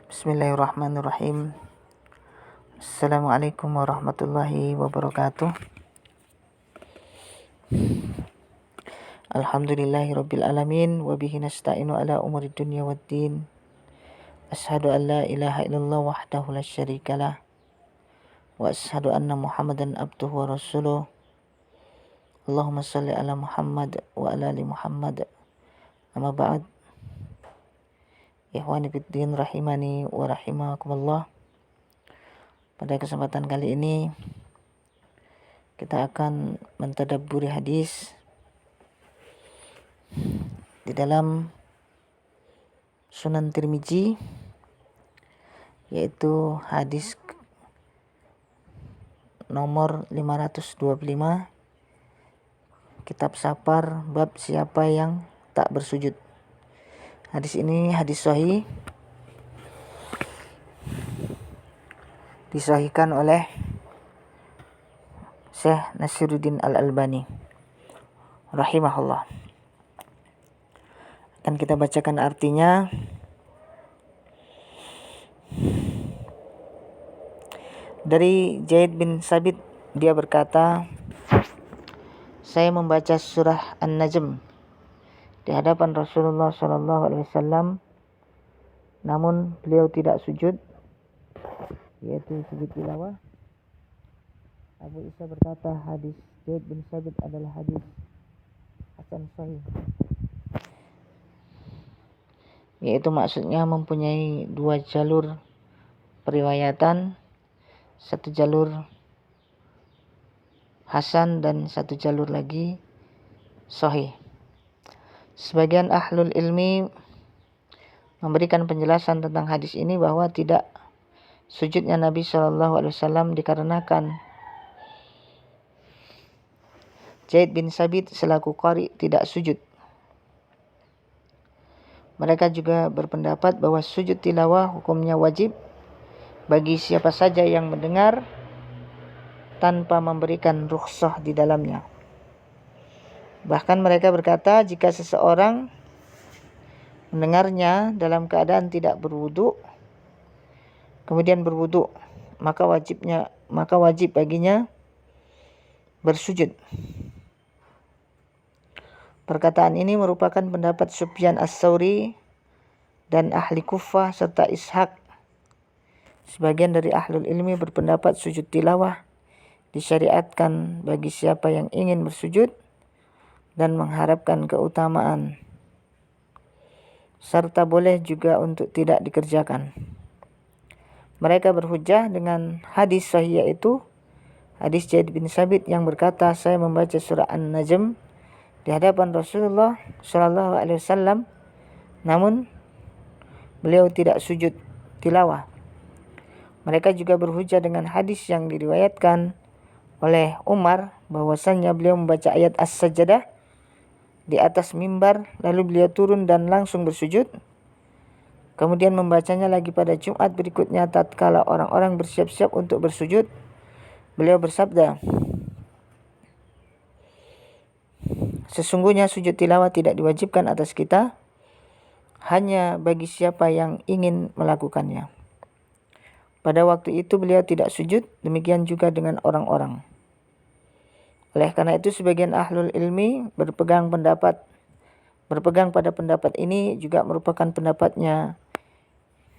Bismillahirrahmanirrahim. Assalamualaikum warahmatullahi wabarakatuh. Alhamdulillahirabbil alamin wa bihi nasta'inu ala umuri dunya waddin. Asyhadu an la ilaha illallah wahdahu la syarikalah wa asyhadu anna Muhammadan abduhu wa rasuluh. Allahumma shalli ala Muhammad wa ala ali Muhammad. Amma ba'd. Ikhwani fiddin rahimani wa rahimakumullah. Pada kesempatan kali ini kita akan mentadabburi hadis di dalam Sunan Tirmizi, yaitu hadis nomor 525, kitab Safar, bab siapa yang tak bersujud. Hadis ini hadis sahih, disahihkan oleh Syekh Nasiruddin Al-Albani rahimahullah. Akan kita bacakan artinya. Dari Zaid bin Sabit, dia berkata, saya membaca surah An-Najm di hadapan Rasulullah SAW, namun beliau tidak sujud, yaitu sujud tilawah. Abu Isa berkata, hadis Zaid bin Sabit adalah hadis hasan sahih, yaitu maksudnya mempunyai dua jalur periwayatan, satu jalur hasan dan satu jalur lagi sahih. Sebagian ahlul ilmi memberikan penjelasan tentang hadis ini bahwa tidak sujudnya Nabi SAW dikarenakan Zaid bin Sabit selaku qari tidak sujud. Mereka juga berpendapat bahwa sujud tilawah hukumnya wajib bagi siapa saja yang mendengar tanpa memberikan rukhsah di dalamnya. Bahkan mereka berkata, jika seseorang mendengarnya dalam keadaan tidak berwudu, kemudian berwudu, maka wajib baginya bersujud. Perkataan ini merupakan pendapat Sufyan Ats-Tsauri dan ahli Kufah serta Ishaq. Sebagian dari ahlul ilmi berpendapat sujud tilawah disyariatkan bagi siapa yang ingin bersujud dan mengharapkan keutamaan, serta boleh juga untuk tidak dikerjakan. Mereka berhujjah dengan hadis sahih, yaitu hadis Zaid bin Sabit yang berkata, saya membaca surah An-Najm di hadapan Rasulullah SAW, namun beliau tidak sujud tilawah. Mereka juga berhujjah dengan hadis yang diriwayatkan oleh Umar bahwasannya beliau membaca ayat As-Sajdah di atas mimbar, lalu beliau turun dan langsung bersujud. Kemudian membacanya lagi pada Jumat berikutnya tatkala orang-orang bersiap-siap untuk bersujud. Beliau bersabda, sesungguhnya sujud tilawah tidak diwajibkan atas kita, hanya bagi siapa yang ingin melakukannya. Pada waktu itu beliau tidak sujud, demikian juga dengan orang-orang. Oleh karena itu sebagian ahlul ilmi berpegang pada pendapat ini juga merupakan pendapatnya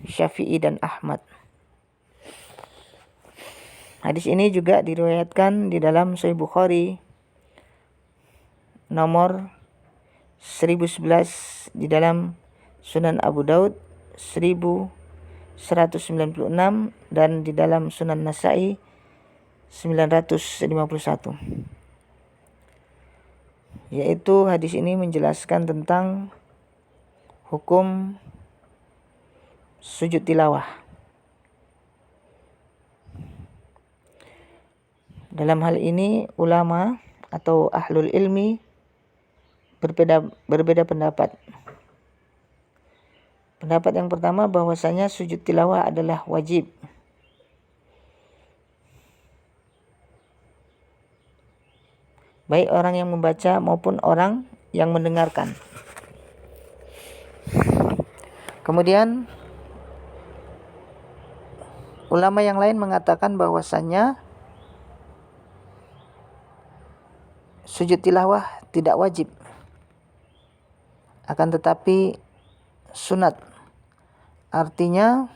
Syafi'i dan Ahmad. Hadis ini juga diriwayatkan di dalam Sahih Bukhari nomor 1011, di dalam Sunan Abu Daud 1196 dan di dalam Sunan Nasa'i 951. Yaitu hadis ini menjelaskan tentang hukum sujud tilawah. Dalam hal ini ulama atau ahlul ilmi berbeda pendapat. Pendapat yang pertama bahwasanya sujud tilawah adalah wajib. Baik orang yang membaca maupun orang yang mendengarkan. Kemudian Ulama yang lain mengatakan bahwasannya sujud tilawah tidak wajib, akan tetapi sunat. Artinya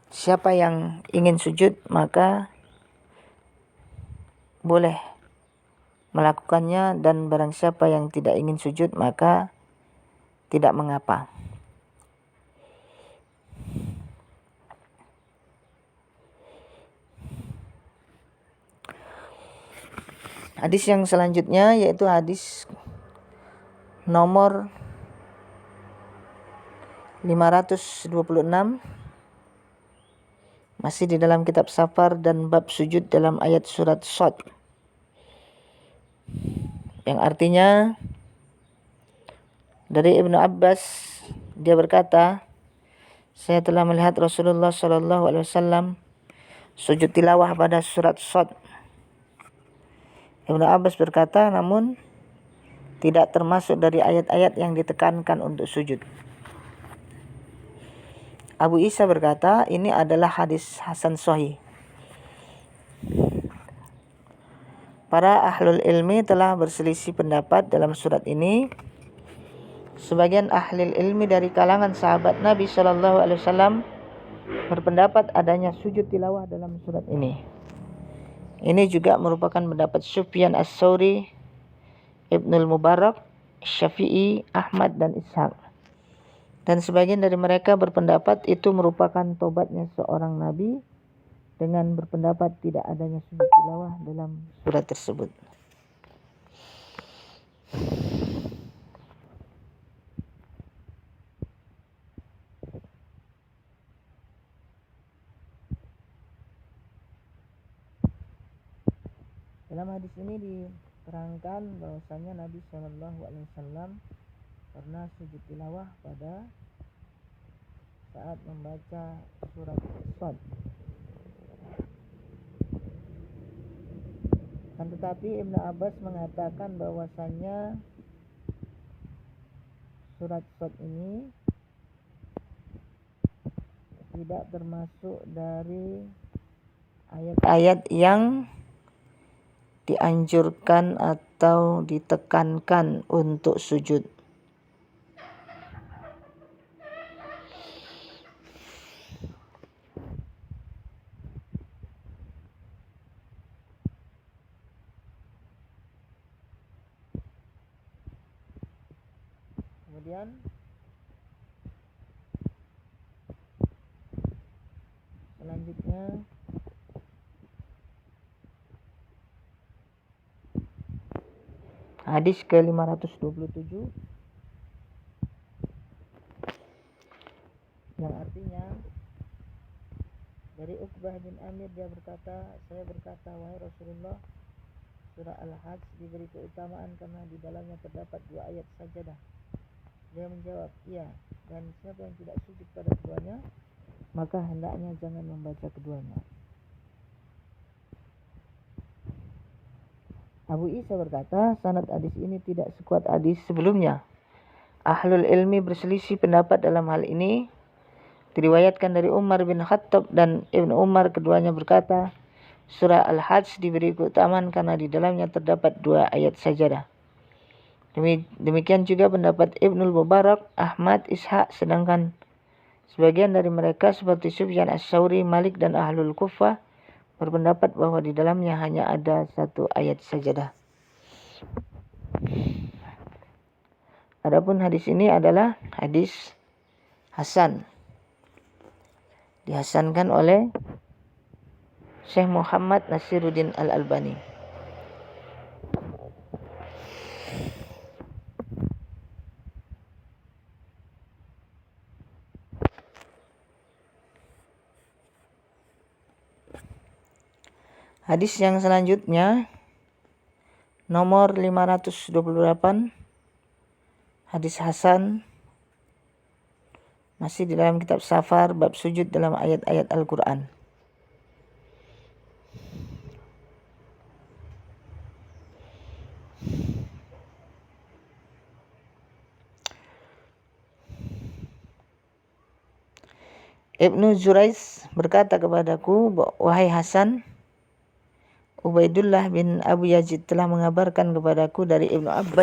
siapa yang ingin sujud maka boleh melakukannya, dan barang siapa yang tidak ingin sujud maka tidak mengapa. Hadis yang selanjutnya yaitu hadis nomor 526, masih di dalam kitab Safar dan bab sujud dalam ayat surat Shad, yang artinya dari Ibnu Abbas, dia berkata, saya telah melihat Rasulullah SAW sujud tilawah pada surat Shad. Ibnu Abbas berkata, namun tidak termasuk dari ayat-ayat yang ditekankan untuk sujud. Abu Isa berkata, ini adalah hadis hasan sahih. Para ahlul ilmi telah berselisih pendapat dalam surat ini. Sebagian ahli ilmi dari kalangan sahabat Nabi SAW berpendapat adanya sujud tilawah dalam surat ini. Ini juga merupakan pendapat Sufyan As-Tsauri, Ibnul Mubarak, Syafi'i, Ahmad, dan Ishaq. Dan sebagian dari mereka berpendapat itu merupakan tobatnya seorang nabi dengan berpendapat tidak adanya sujud tilawah dalam surat tersebut. Dalam hadis ini diterangkan bahwasanya Nabi SAW pernah sujud tilawah pada saat membaca surat Shad. Kan tetapi Ibnu Abbas mengatakan bahwasanya surat Shad ini tidak termasuk dari ayat-ayat yang dianjurkan atau ditekankan untuk sujud. Kemudian selanjutnya hadis ke-527 yang artinya dari Uqbah bin Amir, dia berkata, saya berkata, wahai Rasulullah, surah Al-Hajj diberi keutamaan karena di dalamnya terdapat 2 ayat sajadah. Dia menjawab, iya, dan siapa yang tidak sujud pada keduanya maka hendaknya jangan membaca keduanya. Abu Isa berkata, sanad hadis ini tidak sekuat hadis sebelumnya. Ahlul ilmi berselisih pendapat dalam hal ini. Diriwayatkan dari Umar bin Khattab dan Ibnu Umar, keduanya berkata, surah Al-Hajj diberi keutamaan karena di dalamnya terdapat 2 ayat sajadah. Demikian juga pendapat Ibnul Mubarak, Ahmad, Ishaq, sedangkan sebagian dari mereka seperti Sufyan As-Tsauri, Malik, dan Ahlul Kufah berpendapat bahwa di dalamnya hanya ada 1 ayat sajadah. Adapun hadis ini adalah hadis hasan, dihasankan oleh Syekh Muhammad Nasiruddin Al-Albani. Hadis yang selanjutnya nomor 528, hadis hasan, masih di dalam kitab Safar bab sujud dalam ayat-ayat Al-Quran. Ibnu Jurayj berkata kepadaku, wahai Hasan, Ubaidullah bin Abu Yazid telah mengabarkan kepadaku dari Ibnu Abbas